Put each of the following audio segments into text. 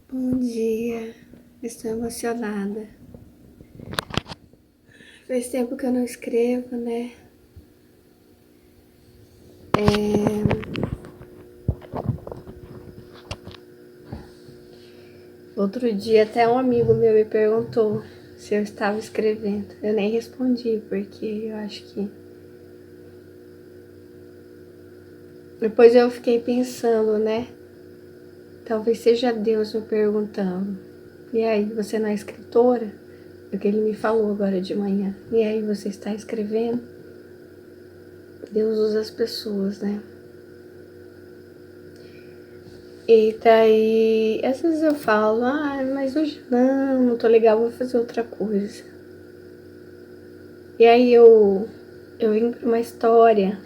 Bom dia, estou emocionada. Faz tempo que eu não escrevo, né? Outro dia até um amigo meu me perguntou se eu estava escrevendo. Eu nem respondi, porque eu acho que... Depois eu fiquei pensando, né? Talvez seja Deus me perguntando. E aí, você não é escritora? É o que ele me falou agora de manhã. E aí, você está escrevendo? Deus usa as pessoas, né? E daí, às vezes eu falo, mas hoje não tô legal, vou fazer outra coisa. E aí eu vim pra uma história.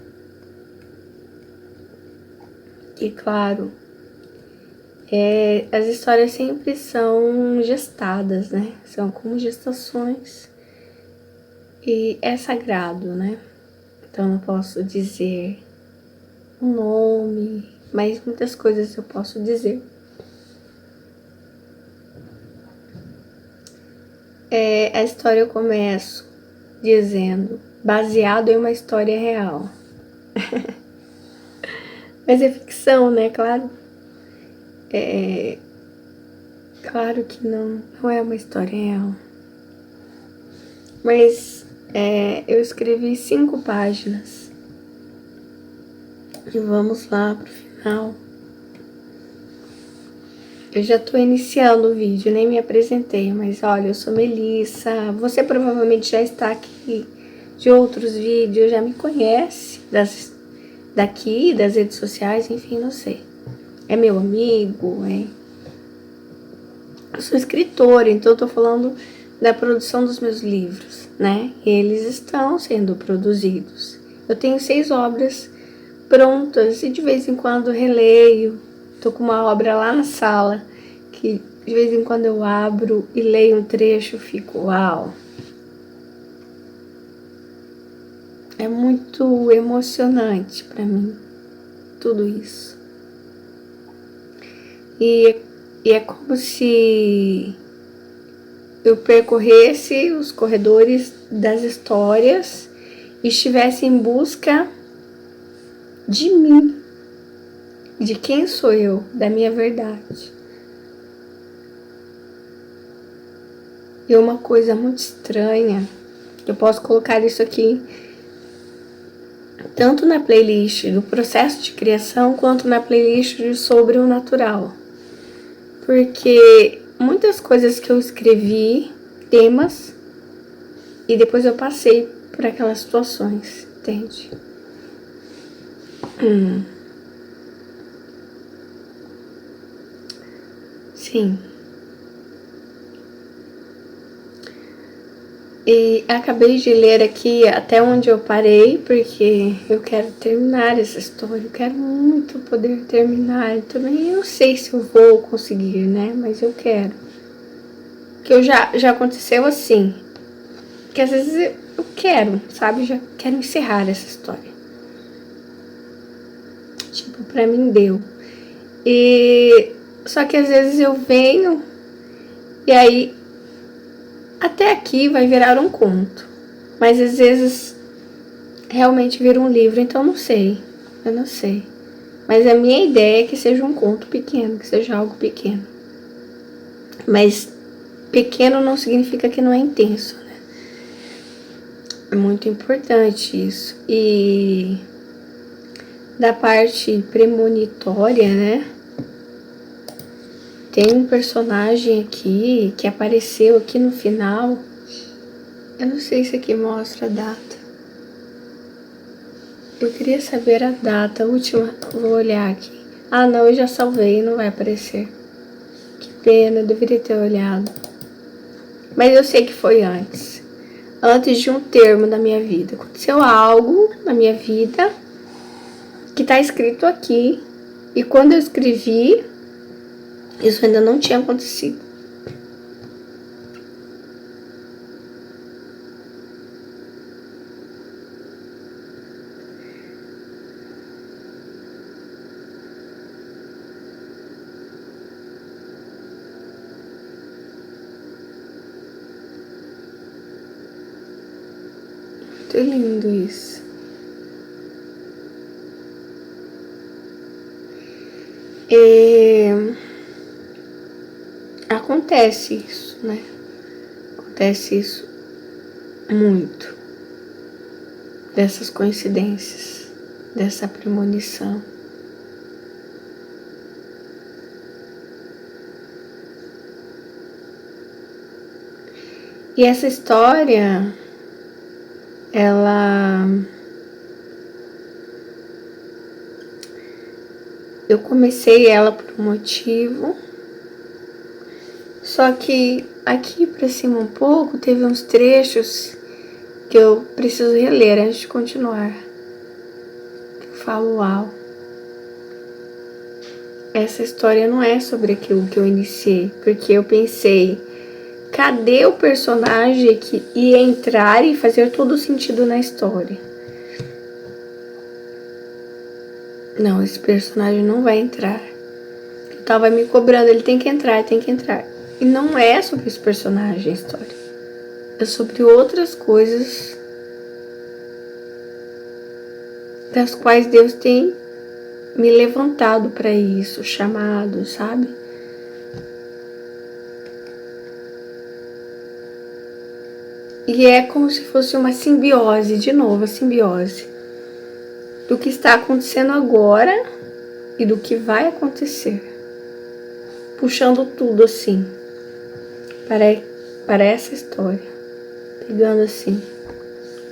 E claro, as histórias sempre são gestadas, né? São como gestações. E é sagrado, né? Então eu não posso dizer o nome, mas muitas coisas eu posso dizer. A história eu começo dizendo, baseado em uma história real. Mas é ficção, né? Claro. Claro que não é uma história real. Mas eu escrevi 5 páginas. E vamos lá pro final. Eu já tô iniciando o vídeo, nem me apresentei, mas olha, eu sou Melissa. Você provavelmente já está aqui de outros vídeos, já me conhece daqui, das redes sociais, enfim, não sei. É meu amigo, Eu sou escritora, então eu tô falando da produção dos meus livros, né? Eles estão sendo produzidos. Eu tenho 6 obras prontas e de vez em quando releio. Tô com uma obra lá na sala que de vez em quando eu abro e leio um trecho e fico, uau! É muito emocionante para mim tudo isso. E é como se eu percorresse os corredores das histórias e estivesse em busca de mim, de quem sou eu, da minha verdade. E uma coisa muito estranha, eu posso colocar isso aqui tanto na playlist do processo de criação quanto na playlist de sobre o natural. Porque muitas coisas que eu escrevi, temas, e depois eu passei por aquelas situações, entende? Sim. E acabei de ler aqui até onde eu parei, porque eu quero terminar essa história, eu quero muito poder terminar. Eu também não sei se eu vou conseguir, né? Mas eu quero. Que já aconteceu assim, que às vezes eu quero, sabe? Já quero encerrar essa história. Tipo, pra mim deu. E só que às vezes eu venho e aí até aqui vai virar um conto. Mas às vezes realmente vira um livro, então não sei. Eu não sei. Mas a minha ideia é que seja um conto pequeno, que seja algo pequeno. Mas pequeno não significa que não é intenso, né? É muito importante isso. E da parte premonitória, né? Tem um personagem aqui que apareceu aqui no final. Eu não sei se aqui mostra a data. Eu queria saber a data, a última. Vou olhar aqui. Ah, não, eu já salvei, não vai aparecer. Que pena, eu deveria ter olhado. Mas eu sei que foi antes. Antes de um termo da minha vida. Aconteceu algo na minha vida que tá escrito aqui. E quando eu escrevi, isso ainda não tinha acontecido. muito lindo isso. Acontece isso, né? Acontece isso muito. Dessas coincidências, dessa premonição. E essa história, eu comecei ela por um motivo, só que aqui pra cima um pouco teve uns trechos que eu preciso reler antes de continuar. Eu falo, uau, essa história não é sobre aquilo que eu iniciei, porque eu pensei, cadê o personagem que ia entrar e fazer todo sentido na história? Não, esse personagem não vai entrar. Eu tava me cobrando, ele tem que entrar, tem que entrar. E não é sobre esse personagem a história. É sobre outras coisas das quais Deus tem me levantado para isso, chamado, sabe? E é como se fosse uma simbiose, de novo, a simbiose do que está acontecendo agora e do que vai acontecer. Puxando tudo assim para essa história. Pegando assim,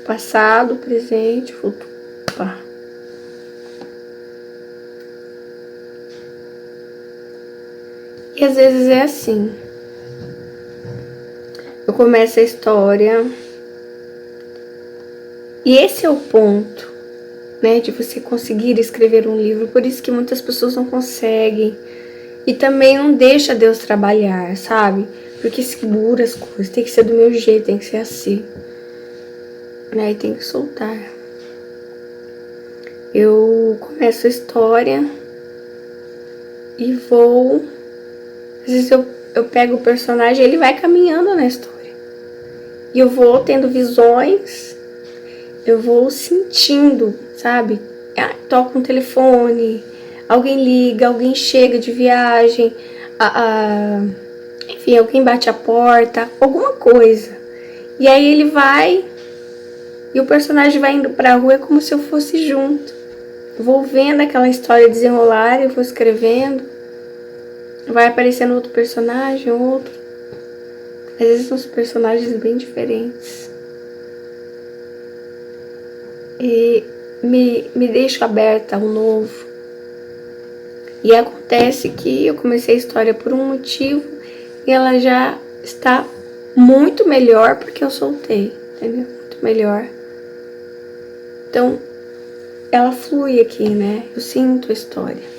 passado, presente, futuro. Pá. E às vezes é assim. Eu começo a história e esse é o ponto, né, de você conseguir escrever um livro. Por isso que muitas pessoas não conseguem e também não deixa Deus trabalhar, sabe? Porque segura as coisas, tem que ser do meu jeito, tem que ser assim, né? E tem que soltar. Eu começo a história e vou, às vezes eu pego o personagem, ele vai caminhando na história. E eu vou tendo visões, eu vou sentindo, sabe? Toca um telefone, alguém liga, alguém chega de viagem, enfim, alguém bate a porta, alguma coisa. E aí ele vai, e o personagem vai indo pra rua, é como se eu fosse junto. Eu vou vendo aquela história desenrolar, eu vou escrevendo, vai aparecendo outro personagem, outro. Às vezes são personagens bem diferentes. E me deixo aberta ao novo. E acontece que eu comecei a história por um motivo e ela já está muito melhor porque eu soltei, entendeu? Muito melhor. Então, ela flui aqui, né? Eu sinto a história.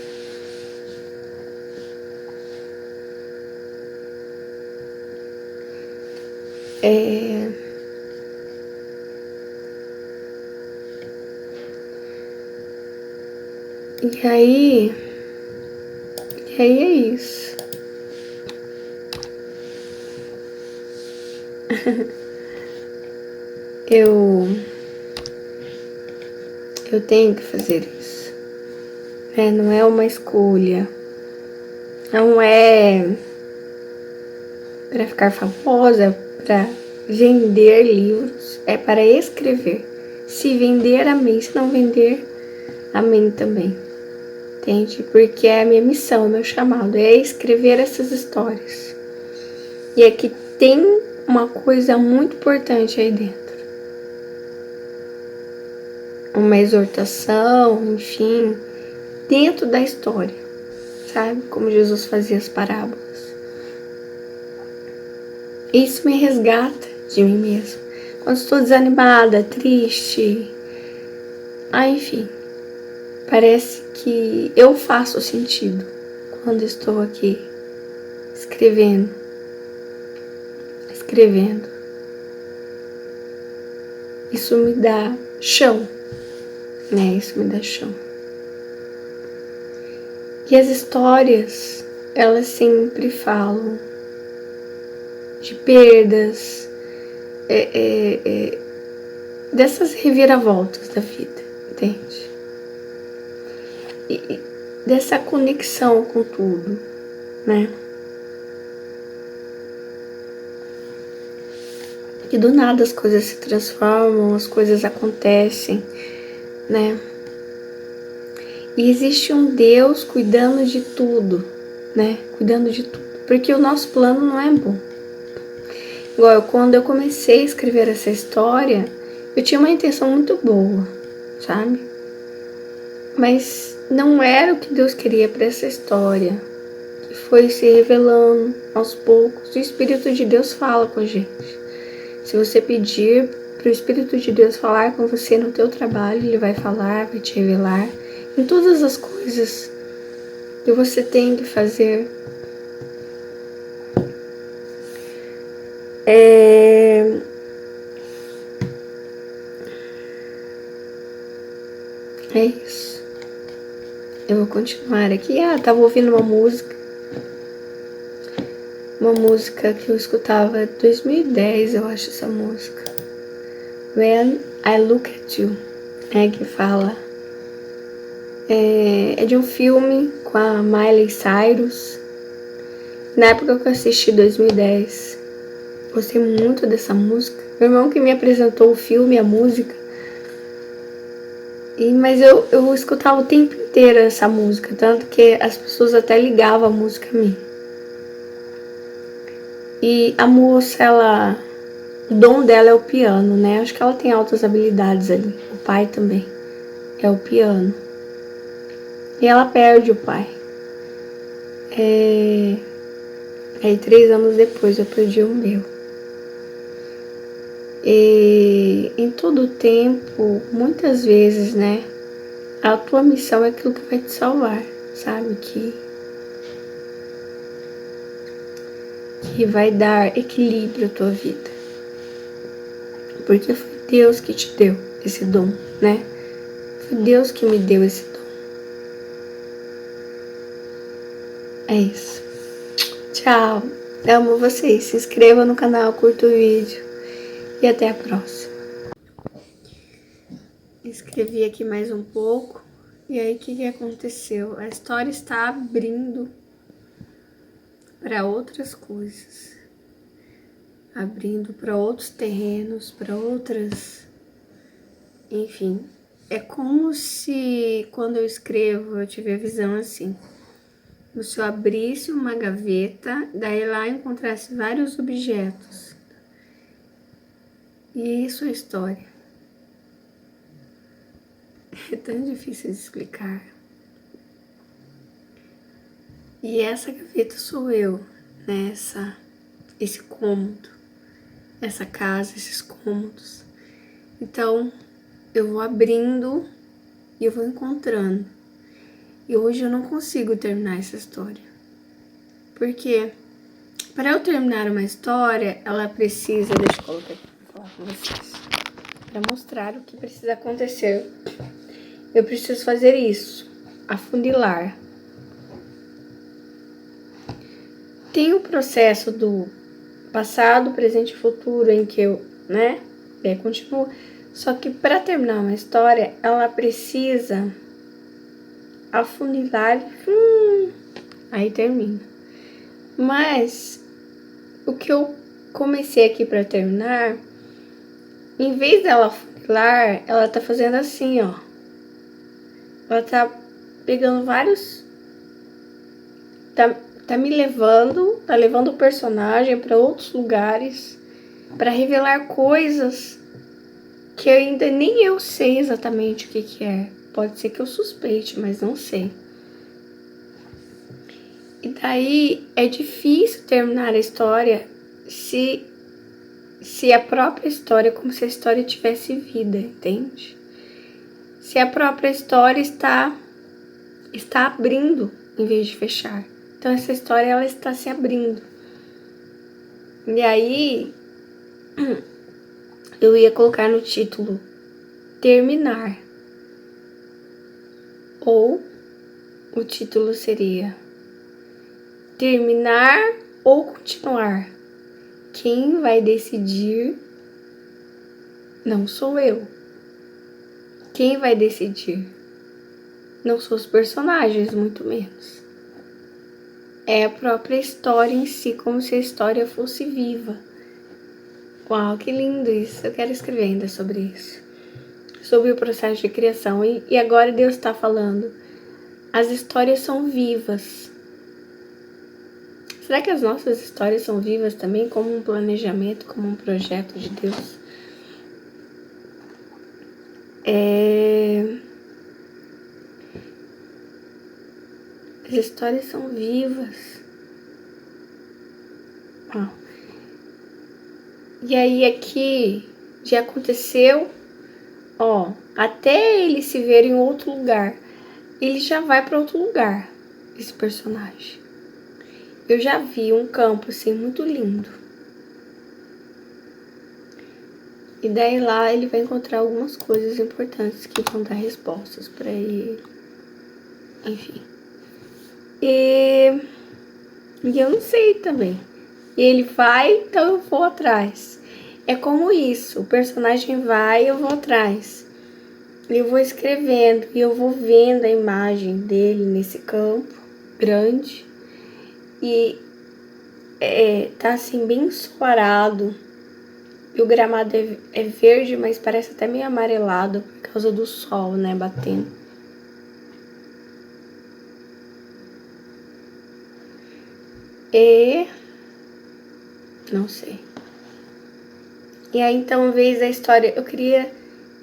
E aí é isso. Eu tenho que fazer isso. Não é uma escolha. Não é para ficar famosa, para vender livros. É para escrever. Se vender, amém. Se não vender, amém também. Entende? Porque é a minha missão, o meu chamado. É escrever essas histórias. E aqui tem uma coisa muito importante aí dentro. Uma exortação, enfim, dentro da história, sabe? Como Jesus fazia as parábolas. Isso me resgata de mim mesma. Quando estou desanimada, triste, enfim, parece que eu faço sentido quando estou aqui escrevendo. Isso me dá chão, né? Isso me dá chão. E as histórias, elas sempre falam de perdas, dessas reviravoltas da vida, entende? E dessa conexão com tudo, né? E do nada as coisas se transformam, as coisas acontecem, né? E existe um Deus cuidando de tudo, né? Cuidando de tudo. Porque o nosso plano não é bom. Igual quando eu comecei a escrever essa história, eu tinha uma intenção muito boa, sabe? Mas não era o que Deus queria para essa história. Que foi se revelando aos poucos. O Espírito de Deus fala com a gente. Se você pedir para o Espírito de Deus falar com você no teu trabalho, Ele vai falar, vai te revelar em todas as coisas que você tem que fazer. É isso. Eu vou continuar aqui. Tava ouvindo uma música. Uma música que eu escutava em 2010, eu acho essa música. When I Look at You. Que fala. É de um filme com a Miley Cyrus. Na época que eu assisti, 2010. Gostei muito dessa música. Meu irmão que me apresentou o filme, a música. Mas eu escutava o tempo inteiro essa música. Tanto que as pessoas até ligavam a música a mim. E a moça, o dom dela é o piano, né? Acho que ela tem altas habilidades ali. O pai também é o piano. E ela perde o pai. Aí 3 anos depois eu perdi o meu. E em todo o tempo, muitas vezes, né? A tua missão é aquilo que vai te salvar, sabe? Que vai dar equilíbrio à tua vida. Porque foi Deus que te deu esse dom, né? Foi Deus que me deu esse dom. É isso. Tchau. Amo vocês. Se inscreva no canal, curta o vídeo. E até a próxima. Escrevi aqui mais um pouco. E aí, o que aconteceu? A história está abrindo para outras coisas. Abrindo para outros terrenos, para outras... Enfim, é como se quando eu escrevo eu tive a visão assim. Como se eu abrisse uma gaveta, daí lá encontrasse vários objetos. E isso é história. É tão difícil de explicar. E essa gaveta sou eu, né? Esse cômodo, essa casa, esses cômodos. Então, eu vou abrindo e eu vou encontrando. E hoje eu não consigo terminar essa história. Porque para eu terminar uma história, ela precisa... Deixa eu colocar aqui para falar com vocês. Para mostrar o que precisa acontecer. Eu preciso fazer isso. Afunilar. Tem o processo do passado, presente e futuro em que eu, né? Continuo. Só que para terminar uma história, ela precisa afunilar. Aí termina. Mas o que eu comecei aqui para terminar, em vez dela afunilar, ela tá fazendo assim, ó. Ela tá pegando vários... Tá me levando, tá levando o personagem para outros lugares, para revelar coisas que ainda nem eu sei exatamente o que é. Pode ser que eu suspeite, mas não sei. E daí é difícil terminar a história se a própria história é como se a história tivesse vida, entende? Se a própria história está abrindo em vez de fechar. Então essa história ela está se abrindo. E aí eu ia colocar no título terminar. Ou o título seria terminar ou continuar. Quem vai decidir Não sou eu. Quem vai decidir? Não são os personagens, muito menos. É a própria história em si, como se a história fosse viva. Uau, que lindo isso. Eu quero escrever ainda sobre isso. Sobre o processo de criação. E agora Deus está falando. As histórias são vivas. Será que as nossas histórias são vivas também, como um planejamento, como um projeto de Deus? As histórias são vivas. E aí aqui já aconteceu, até ele se ver em outro lugar, ele já vai para outro lugar, esse personagem. Eu já vi um campo assim muito lindo. E daí lá ele vai encontrar algumas coisas importantes que vão dar respostas para ele. Enfim. E eu não sei também. E ele vai, então eu vou atrás. É como isso, o personagem vai, eu vou atrás. Eu vou escrevendo e eu vou vendo a imagem dele nesse campo grande. E tá assim bem ensolarado. E o gramado é verde, mas parece até meio amarelado por causa do sol, né, batendo. E não sei. E aí então, em vez da história, eu queria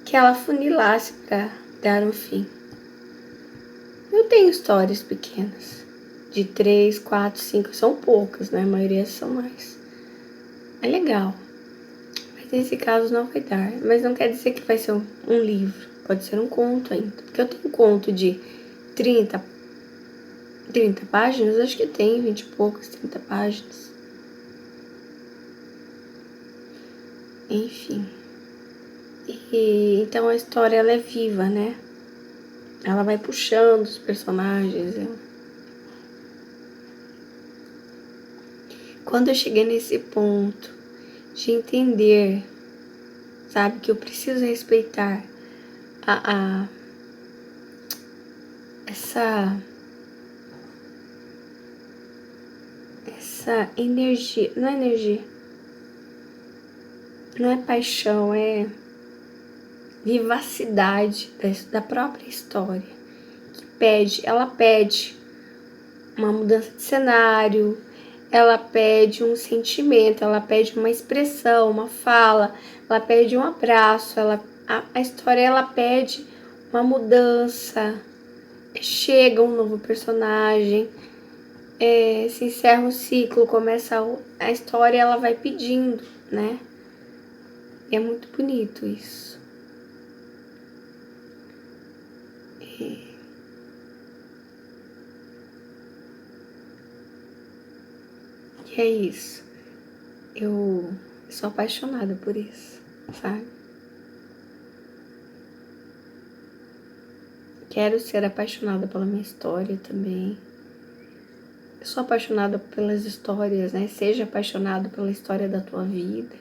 que ela funilasse para dar um fim. Eu tenho histórias pequenas, de 3, 4, 5, são poucas, né? A maioria são mais. É legal, mas nesse caso não vai dar. Mas não quer dizer que vai ser um livro, pode ser um conto ainda. Porque eu tenho um conto de 30 páginas, acho que tem 20 e poucas, 30 páginas. Enfim. E então a história ela é viva, né? Ela vai puxando os personagens. Quando eu cheguei nesse ponto de entender, sabe, que eu preciso respeitar essa energia, não é energia, não é paixão, é vivacidade da própria história, ela pede uma mudança de cenário, ela pede um sentimento, ela pede uma expressão, uma fala, ela pede um abraço, a história ela pede uma mudança, chega um novo personagem, se encerra um ciclo, começa a história, ela vai pedindo, né? E é muito bonito isso. E é isso. Eu sou apaixonada por isso, sabe? Quero ser apaixonada pela minha história também. Eu sou apaixonada pelas histórias, né? Seja apaixonado pela história da tua vida.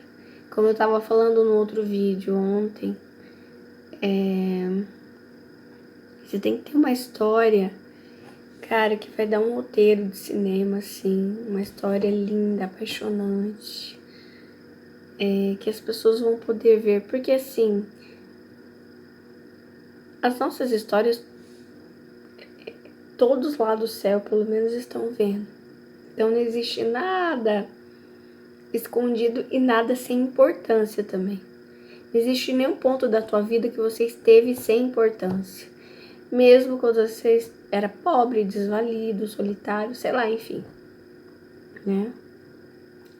Como eu tava falando no outro vídeo ontem, você tem que ter uma história, cara, que vai dar um roteiro de cinema, assim, uma história linda, apaixonante, que as pessoas vão poder ver, porque assim, as nossas histórias, todos lá do céu, pelo menos, estão vendo. Então não existe nada escondido e nada sem importância também. Não existe nenhum ponto da tua vida que você esteve sem importância. Mesmo quando você era pobre, desvalido, solitário, sei lá, enfim. Né?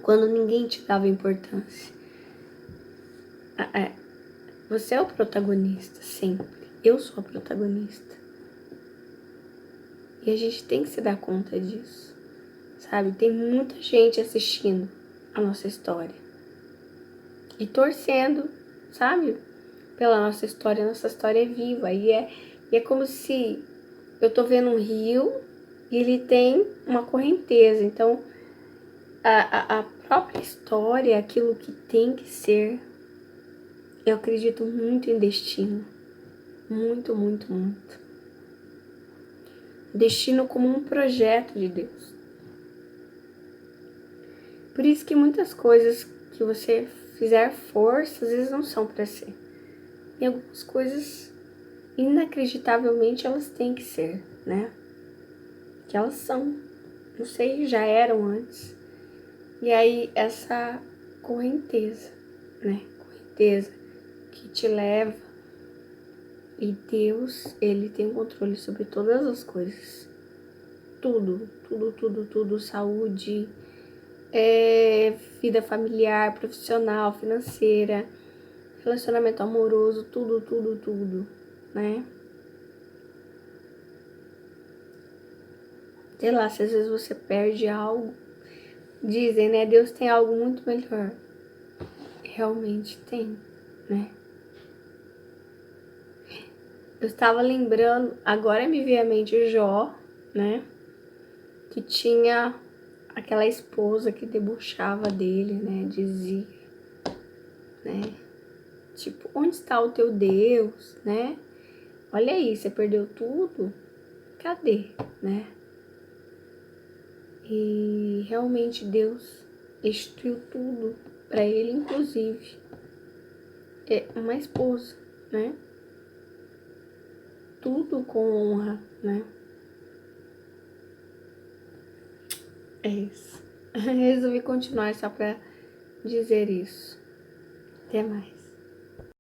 Quando ninguém te dava importância. Você é o protagonista, sempre. Eu sou a protagonista. E a gente tem que se dar conta disso. Sabe? Tem muita gente assistindo a nossa história. E torcendo, sabe? Pela nossa história. Nossa história é viva. E é como se eu tô vendo um rio e ele tem uma correnteza. Então, a própria história é aquilo que tem que ser. Eu acredito muito em destino. Muito, muito, muito. Destino como um projeto de Deus. Por isso que muitas coisas que você fizer força, às vezes não são para ser. E algumas coisas, inacreditavelmente, elas têm que ser, né? Que elas são. Não sei, já eram antes. E aí, essa correnteza, né? Correnteza que te leva. E Deus, Ele tem o controle sobre todas as coisas. Tudo, tudo, tudo, tudo. Saúde, vida familiar, profissional, financeira, relacionamento amoroso, tudo, tudo, tudo, né? Sei lá, se às vezes você perde algo, dizem, né? Deus tem algo muito melhor. Realmente tem, né? Eu estava lembrando, agora me veio à mente Jó, né? Que tinha aquela esposa que debochava dele, né? Dizia, né? Tipo, onde está o teu Deus, né? Olha aí, você perdeu tudo? Cadê, né? E realmente Deus instituiu tudo para ele, inclusive uma esposa, né? Tudo com honra, né? É isso. Resolvi continuar só para dizer isso. Até mais.